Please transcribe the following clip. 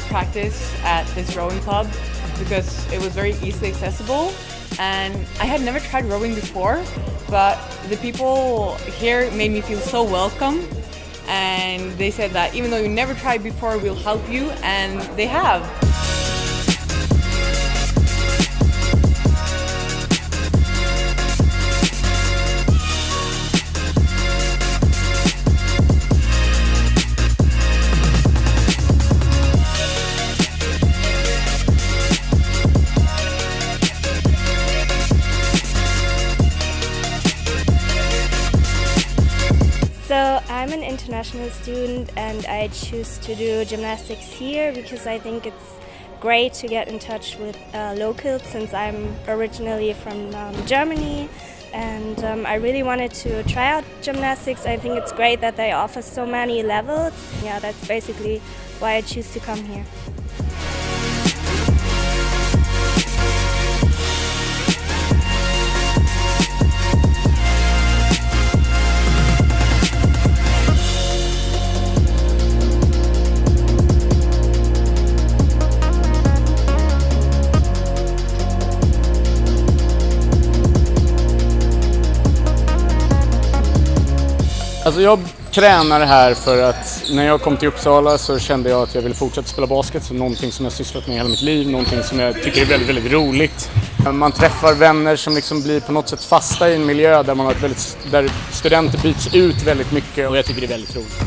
practice at this rowing club because it was very easily accessible. And I had never tried rowing before, but the people here made me feel so welcome. And they said that even though you never tried before, we'll help you, and they have. So I'm an international student and I choose to do gymnastics here because I think it's great to get in touch with locals since I'm originally from Germany, and I really wanted to try out gymnastics. I think it's great that they offer so many levels. Yeah, that's basically why I choose to come here. Alltså jag tränar här för att när jag kom till Uppsala så kände jag att jag ville fortsätta spela basket, så någonting som jag sysslat med hela mitt liv, någonting som jag tycker är väldigt, väldigt roligt. Man träffar vänner som liksom blir på något sätt fasta i en miljö där där studenter byts ut väldigt mycket, och jag tycker det är väldigt roligt.